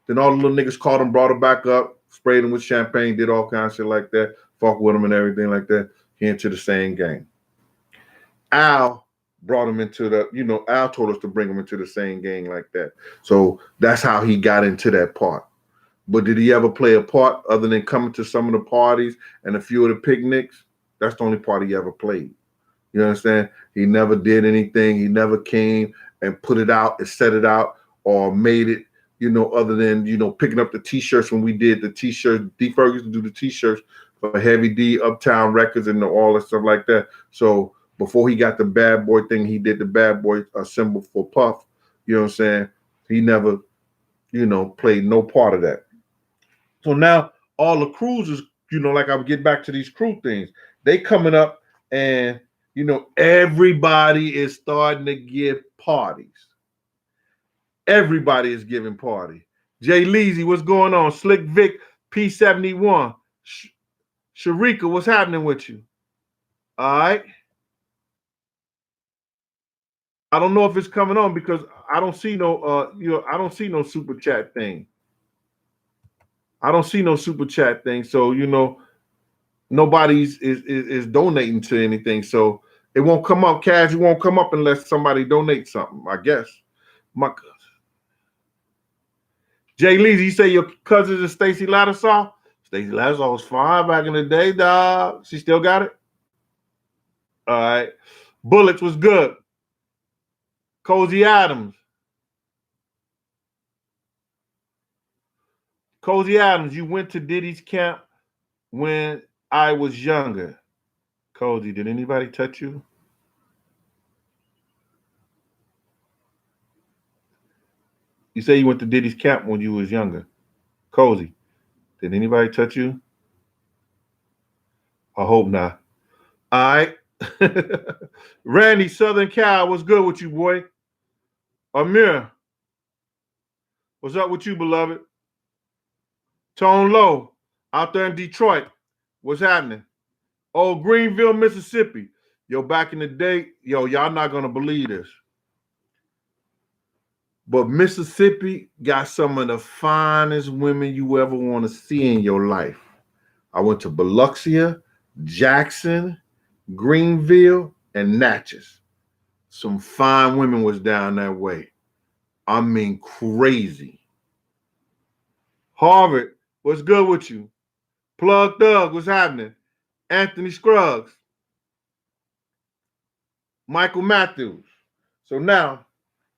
Then all the little niggas caught him, brought him back up, sprayed him with champagne, did all kinds of shit like that, fuck with him and everything like that. He into the same gang. Al brought him into Al told us to bring him into the same gang like that. So that's how he got into that part. But did he ever play a part other than coming to some of the parties and a few of the picnics? That's the only part he ever played. You understand? He never did anything. He never came and put it out and set it out or made it, other than, picking up the T-shirts when we did the T-shirts. D. Ferguson do the T-shirts for Heavy D, Uptown Records, and all that stuff like that. So before he got the Bad Boy thing, he did the Bad Boy symbol for Puff. You know what I'm saying? He never, played no part of that. So now all the crews is, like I would get back to these crew things. They coming up and, everybody is starting to give parties. Everybody is giving party. Jay Leezy, what's going on? Slick Vic, P71. Sharika, what's happening with you? All right. I don't know if it's coming on because I don't see no I don't see no super chat thing. I don't see no super chat thing. So, nobody's is donating to anything. So it won't come up, cash. It won't come up unless somebody donates something, I guess. Jay Leezy, you say your cousin is Stacey Lattisaw? Stacey Lattisaw was fine back in the day, dog. She still got it? All right. Bullets was good. Cozy Adams. Cozy Adams, you went to Diddy's camp when I was younger. Cozy, did anybody touch you? You say you went to Diddy's camp when you was younger. Cozy, did anybody touch you? I hope not. All right. Randy, Southern Cal, what's good with you, boy? Amir, what's up with you, beloved? Tone Low, out there in Detroit, what's happening? Oh, Greenville, Mississippi. Yo, back in the day, y'all not going to believe this. But Mississippi got some of the finest women you ever want to see in your life. I went to Biloxi, Jackson, Greenville, and Natchez. Some fine women was down that way. I mean, crazy. Harvard, what's good with you? Plug Thug, what's happening? Anthony Scruggs. Michael Matthews. So now,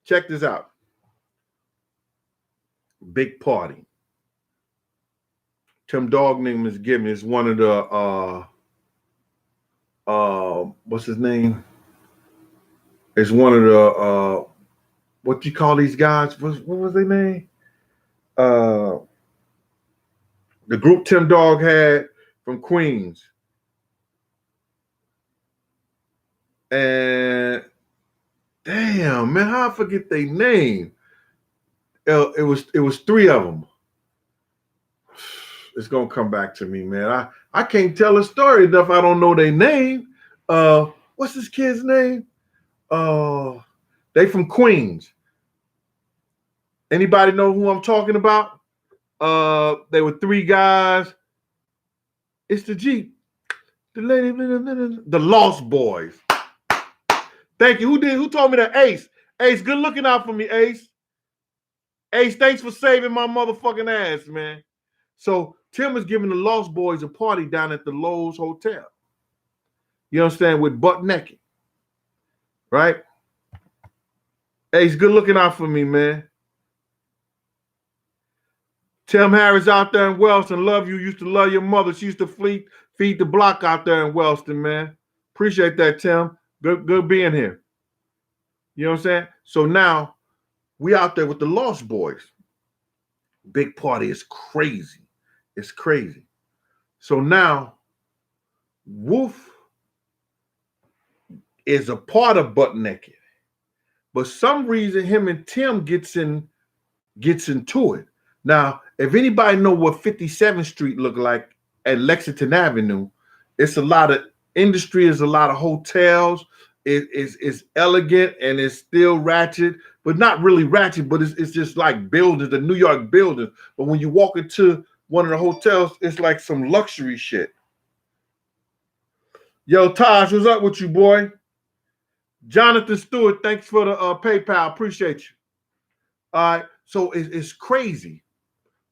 check this out. Big party. Tim Dog name is giving. It's one of the what's his name? It's one of the what you call these guys? What was their name? The group Tim Dog had from Queens. And damn, man, how I forget their name? It was three of them. It's gonna come back to me, man. I can't tell a story enough. I don't know their name. What's this kid's name? They from Queens. Anybody know who I'm talking about? They were three guys. It's the Jeep. The lady, the Lost Boys. Thank you. Who told me that? Ace. Ace, good looking out for me, Ace. Ace, thanks for saving my motherfucking ass, man. So Tim is giving the Lost Boys a party down at the Lowe's Hotel. You understand? With butt naked. Right? Ace, good looking out for me, man. Tim Harris out there in Wellston. Love you. Used to love your mother. She used to feed the block out there in Wellston, man. Appreciate that, Tim. Good being here. You know what I'm saying? So now we out there with the Lost Boys. Big party is crazy. It's crazy. So now Wolf is a part of Butt Naked. But some reason him and Tim gets into it. Now, if anybody know what 57th Street look like at Lexington Avenue, it's a lot of industry, it's a lot of hotels, It's elegant and it's still ratchet, but not really ratchet, but it's just like buildings, the New York buildings. But when you walk into one of the hotels, it's like some luxury shit. Yo, Taj, what's up with you, boy? Jonathan Stewart, thanks for the PayPal. Appreciate you. All right, so it's crazy.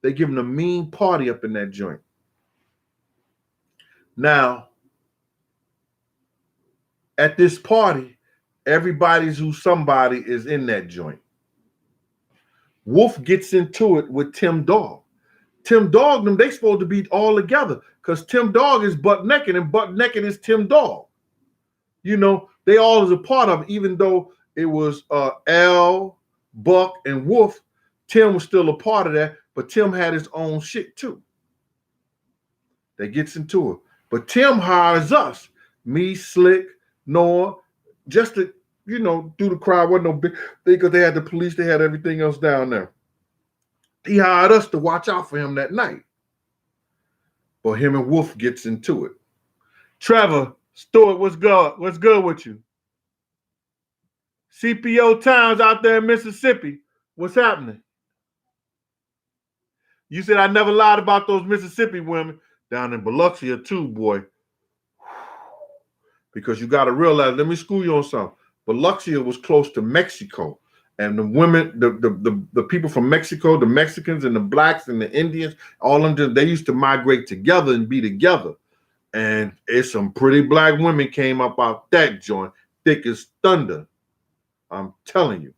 They giving a mean party up in that joint. Now, at this party, everybody's who somebody is in that joint. Wolf gets into it with Tim Dog. Tim Dog, them, they supposed to be all together because Tim Dog is butt naked and butt naked is Tim Dog. You know, they all is a part of it, even though it was L, Buck, and Wolf. Tim was still a part of that, but Tim had his own shit too. That gets into it. But Tim hires us, me, Slick, Noah, just to, you know, do the crowd. Wasn't no big thing because they had the police, they had everything else down there. He hired us to watch out for him that night. But him and Wolf gets into it. Trevor, Stewart, what's good? What's good with you? CPO Towns out there in Mississippi, what's happening? You said I never lied about those Mississippi women down in Biloxi too, boy. Because you got to realize, let me school you on something. Biloxi was close to Mexico. And the women, the people from Mexico, the Mexicans and the blacks and the Indians, all of them, they used to migrate together and be together. And it's some pretty black women came up out that joint, thick as thunder. I'm telling you.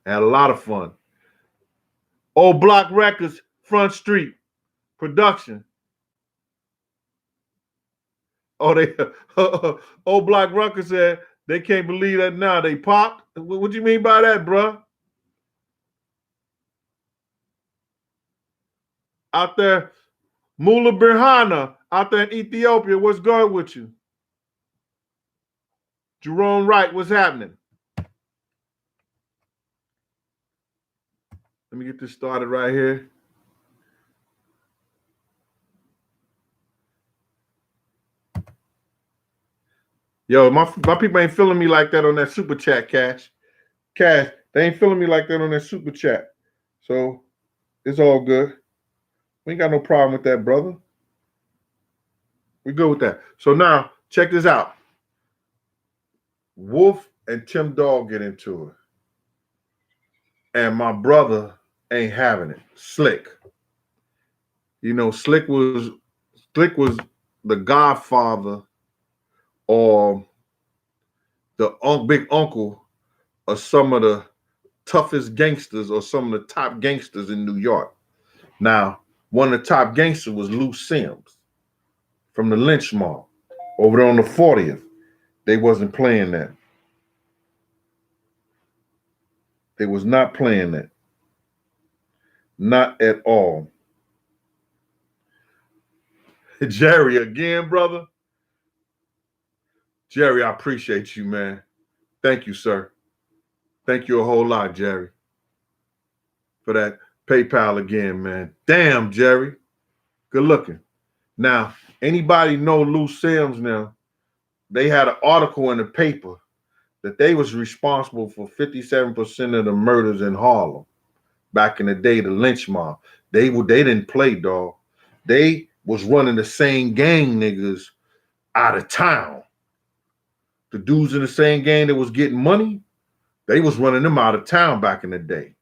Had a lot of fun. Old Block Records, Front Street, production. Oh, they Old Block Records said they can't believe that now. They popped. What you mean by that, bro? Out there, Mula Birhana, out there in Ethiopia, what's good with you? Jerome Wright, what's happening? Let me get this started right here. Yo, my people ain't feeling me like that on that super chat, Cash. Cash, they ain't feeling me like that on that super chat. So it's all good. We ain't got no problem with that, brother. We good with that. So now, check this out. Wolf and Tim Dog get into it. And my brother ain't having it. Slick. You know, Slick was the godfather or the big uncle of some of the toughest gangsters or some of the top gangsters in New York. Now, one of the top gangsters was Lou Sims from the Lynch Mob over there on the 40th. They wasn't playing that. They was not playing that. Not at all. Jerry again, brother. Jerry, I appreciate you, man. Thank you, sir. Thank you a whole lot, Jerry, for that PayPal again, man. Damn, Jerry. Good looking. Now, anybody know Lou Sims now? They had an article in the paper that they was responsible for 57% of the murders in Harlem. Back in the day, the Lynch Mob. They didn't play, dog. They was running the same gang niggas out of town. The dudes in the same gang that was getting money, they was running them out of town back in the day.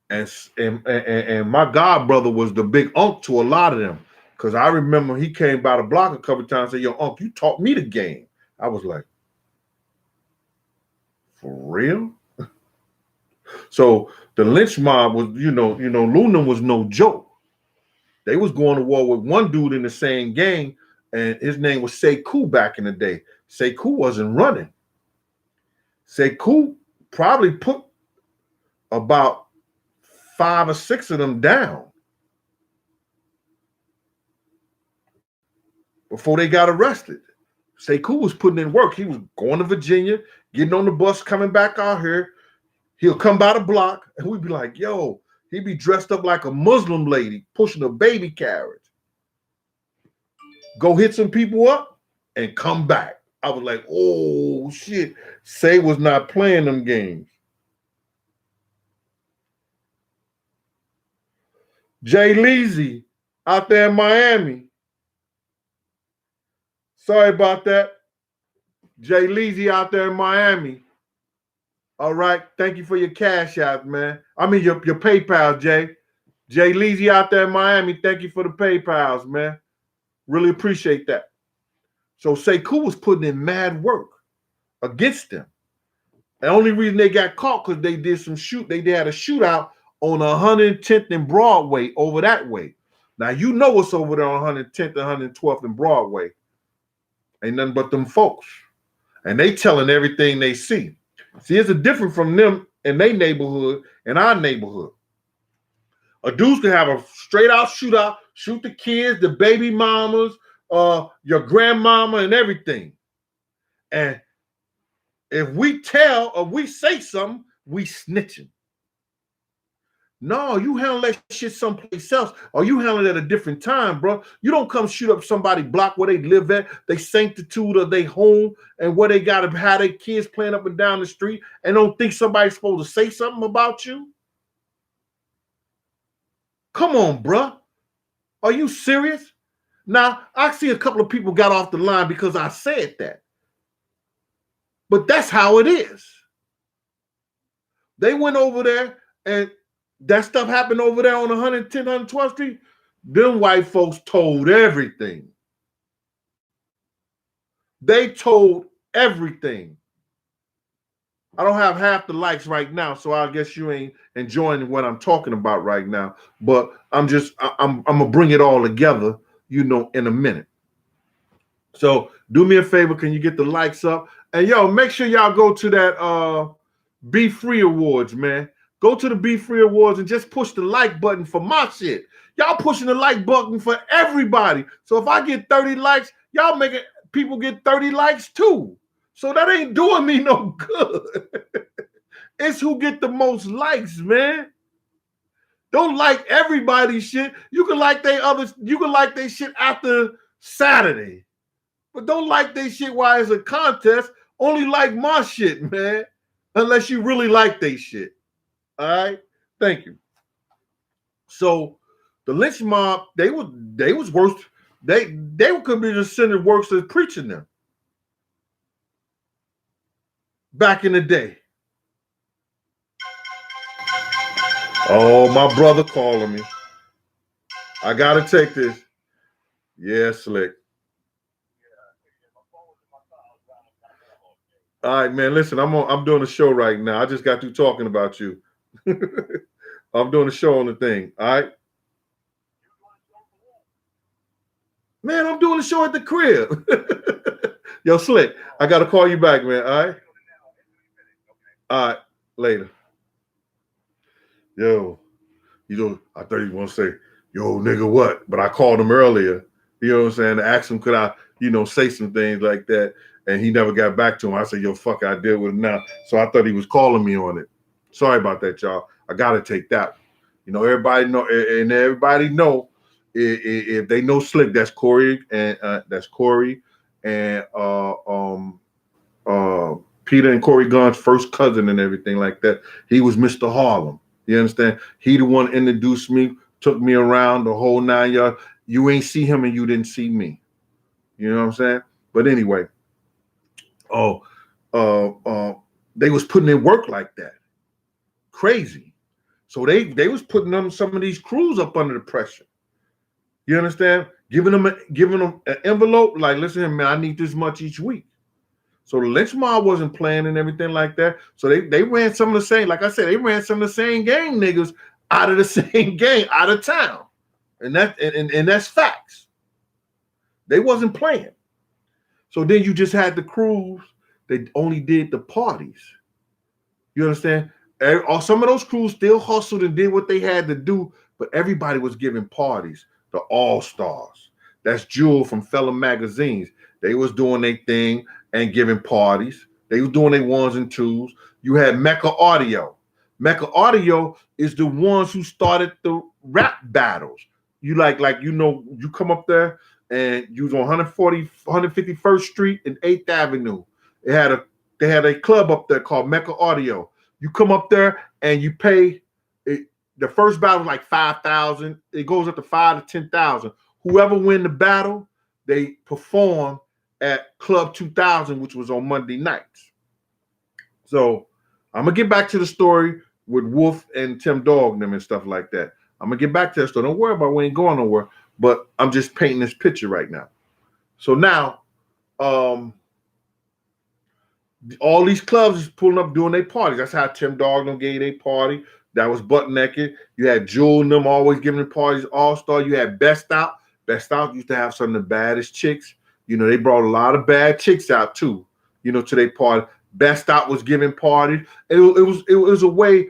And my god brother was the big unk to a lot of them. Because I remember he came by the block a couple of times and said, yo, Unc, you taught me the game. I was like, for real? So the Lynch Mob was, you know, Luna was no joke. They was going to war with one dude in the same gang, and his name was Sekou back in the day. Sekou wasn't running. Sekou probably put about 5 or 6 of them down before they got arrested. Sekou was putting in work. He was going to Virginia, getting on the bus, coming back out here. He'll come by the block, and we'd be like, yo, he'd be dressed up like a Muslim lady pushing a baby carriage. Go hit some people up and come back. I was like, oh shit. Say was not playing them games. Jay Leezy out there in Miami. Sorry about that. Jay Leezy out there in Miami. All right. Thank you for your cash out, man. I mean your PayPal, Jay. Jay Leezy out there in Miami. Thank you for the PayPals, man. Really appreciate that. So Sekou was putting in mad work against them. The only reason they got caught because they did some they had a shootout on 110th and Broadway over that way. Now you know what's over there on 110th and 112th and Broadway. Ain't nothing but them folks. And they telling everything they see. See, it's a difference from them in their neighborhood and our neighborhood. A dude can have a straight out shootout, shoot the kids, the baby mamas, your grandmama, and everything. And if we tell or we say something, we snitching. No, you handle that shit someplace else, or you handle it at a different time, bro. You don't come shoot up somebody block where they live at, they sanctitude of their home, and where they got to have their kids playing up and down the street, and don't think somebody's supposed to say something about you. Come on, bro. Are you serious? Now, I see a couple of people got off the line because I said that. But that's how it is. They went over there and that stuff happened over there on 110, 112th Street. Them white folks told everything. They told everything. I don't have half the likes right now, so I guess you ain't enjoying what I'm talking about right now. But I'm gonna bring it all together, in a minute. So do me a favor, can you get the likes up? And yo, make sure y'all go to that Be Free Awards, man. Go to the Be Free Awards and just push the like button for my shit. Y'all pushing the like button for everybody. So if I get 30 likes, y'all making people get 30 likes too. So that ain't doing me no good. It's who get the most likes, man. Don't like everybody's shit. You can like their shit after Saturday. But don't like their shit while it's a contest. Only like my shit, man. Unless you really like their shit. All right? Thank you. So the lynch mob, they was worse. They could be just sending works as preaching them. Back in the day. Oh, my brother calling me. I gotta take this. Yeah, Slick. All right, man. Listen, I'm doing a show right now. I just got through talking about you. I'm doing a show on the thing. All right. Man, I'm doing a show at the crib. Yo, Slick, I gotta call you back, man. All right. All right, later. Yo, I thought you want to say, yo, nigga, what? But I called him earlier, you know what I'm saying, to ask him, could I, say some things like that, and he never got back to him. I said, yo, fuck, I deal with it now. So I thought he was calling me on it. Sorry about that, y'all. I got to take that. Everybody know, and everybody know, if they know Slick, that's Corey, and Peter and Corey Gunn's first cousin and everything like that. He was Mr. Harlem. You understand? He the one introduced me, took me around the whole 9 yards. You ain't see him and you didn't see me. You know what I'm saying? But anyway, they was putting in work like that. Crazy. So they was putting some of these crews up under the pressure. You understand? Giving them an envelope, like, listen, man, I need this much each week. So the lynch mob wasn't playing and everything like that. So they ran some of the same, like I said, they ran some of the same gang niggas out of the same gang, out of town. And that's facts. They wasn't playing. So then you just had the crews that only did the parties. You understand? Some of those crews still hustled and did what they had to do, but everybody was giving parties. The All-Stars. That's Jewel from Fella Magazines. They was doing their thing and giving parties. They was doing their ones and twos. You had Mecca Audio. Mecca Audio is the ones who started the rap battles. You you come up there and you was on 151st Street and 8th Avenue. They had a club up there called Mecca Audio. You come up there and you pay it. The first battle was like 5,000. It goes up to 5 to 10,000. Whoever win the battle, they perform at Club 2000, which was on Monday nights. So I'm gonna get back to the story with Wolf and Tim Dog and them and stuff like that. I'm gonna get back to that story. Don't worry about it. We ain't going nowhere. But I'm just painting this picture right now. So now, all these clubs is pulling up doing their parties. That's how Tim Dog them gave their party. That was butt naked. You had Jewel and them always giving the parties. All Star. You had Best Out. Best Out used to have some of the baddest chicks. You know, they brought a lot of bad chicks out too. You know, to their party. Best Out was giving parties. It was a way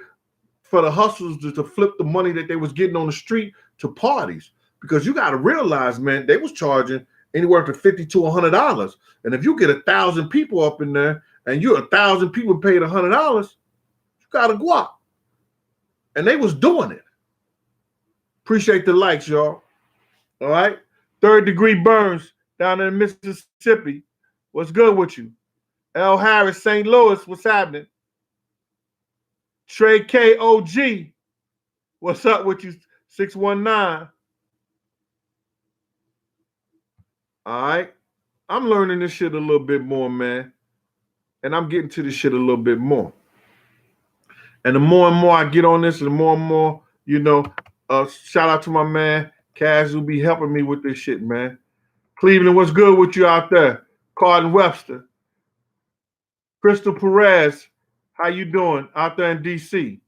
for the hustlers to flip the money that they was getting on the street to parties. Because you got to realize, man, they was charging anywhere from $50 to $100. And if you get 1,000 people up in there and you're 1,000 people paid $100, you got to go out. And they was doing it. Appreciate the likes, y'all. All right. Third Degree Burns down in Mississippi. What's good with you? L. Harris, St. Louis. What's happening? Trey KOG. What's up with you? 619. All right. I'm learning this shit a little bit more, man. And I'm getting to this shit a little bit more. And the more and more I get on this, the more and more, you know, shout out to my man, Kaz, who be helping me with this shit, man. Cleveland, what's good with you out there? Carden Webster. Crystal Perez, how you doing out there in D.C.?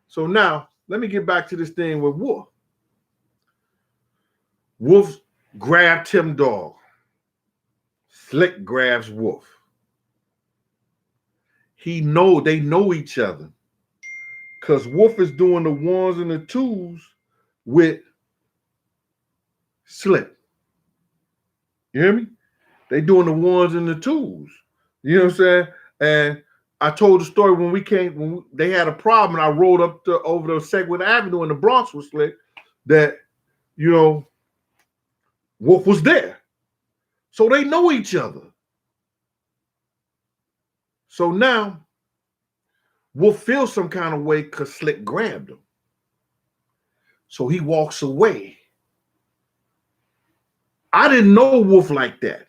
So now, let me get back to this thing with Wolf. Wolf grabbed Tim Dog. Slick grabs Wolf. They know each other. Because Wolf is doing the ones and the twos with Slick. You hear me? They doing the ones and the twos. You know what I'm saying? And I told the story when they had a problem and I rode up over the Segwit Avenue in the Bronx with Slick that, you know, Wolf was there. So they know each other. So now, Wolf feels some kind of way because Slick grabbed him. So he walks away. I didn't know Wolf like that,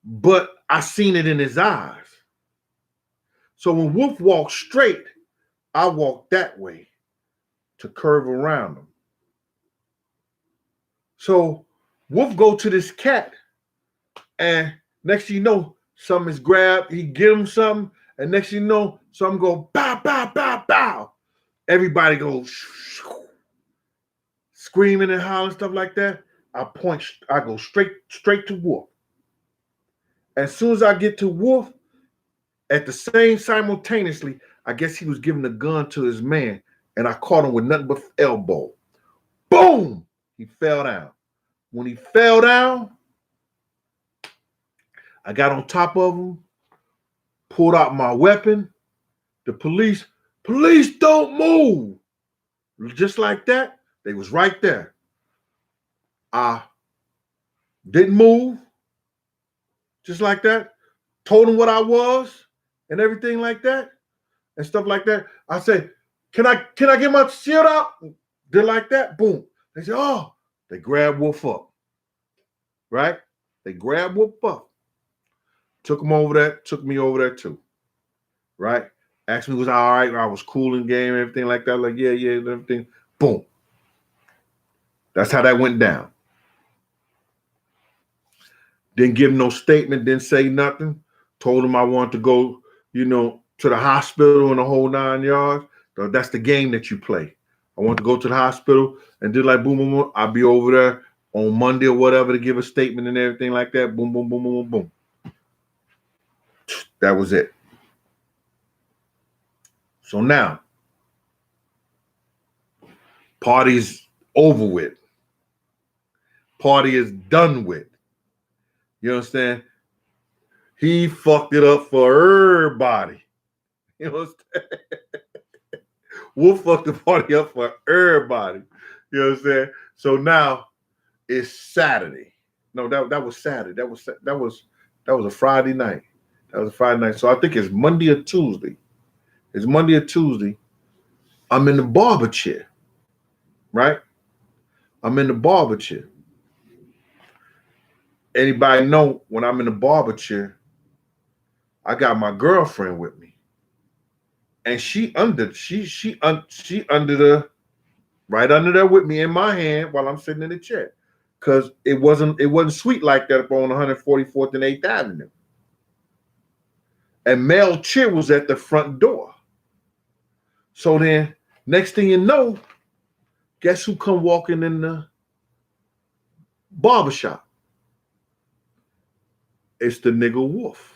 but I seen it in his eyes. So when Wolf walked straight, I walked that way to curve around him. So Wolf go to this cat, and next thing you know, something is grabbed. He get him something, and next thing you know, something go bow, bow, bow, bow. Everybody goes screaming and hollering, stuff like that. I go straight to Wolf. As soon as I get to Wolf, at the same simultaneously, I guess he was giving a gun to his man, and I caught him with nothing but elbow. Boom! He fell down. When he fell down, I got on top of him, pulled out my weapon. The police don't move. Just like that, they was right there. I didn't move. Just like that. Told them what I was and everything like that and stuff like that. I said, can I get my shield out? They're like that. Boom. They said, oh, they grabbed Wolf up. Right? They grabbed Wolf up. Took me over there too. Right? Asked me, was I all right? I was cool in game, everything like that. Like, yeah, everything. Boom. That's how that went down. Didn't give him no statement, didn't say nothing. Told him I wanted to go, you know, to the hospital and the whole 9 yards. So that's the game that you play. I want to go to the hospital and do like boom, boom, boom. I'll be over there on Monday or whatever to give a statement and everything like that. Boom, boom, boom, boom, boom. That was it. So now, party's over with. Party is done with. You understand? He fucked it up for everybody. You know what I'm saying? Wolf fucked the party up for everybody. You know what I'm saying? So now It's Saturday. No, that was Saturday. That was a Friday night. That was a Friday night. So I think it's Monday or Tuesday. It's Monday or Tuesday. I'm in the barber chair, right? I'm in the barber chair. Anybody know when I'm in the barber chair, I got my girlfriend with me, and she under the right under there with me in my hand while I'm sitting in the chair, cause it wasn't sweet like that up on 144th and 8th Avenue. And Mel Cheer was at the front door. So then, next thing you know, guess who come walking in the barbershop? It's the nigga Wolf.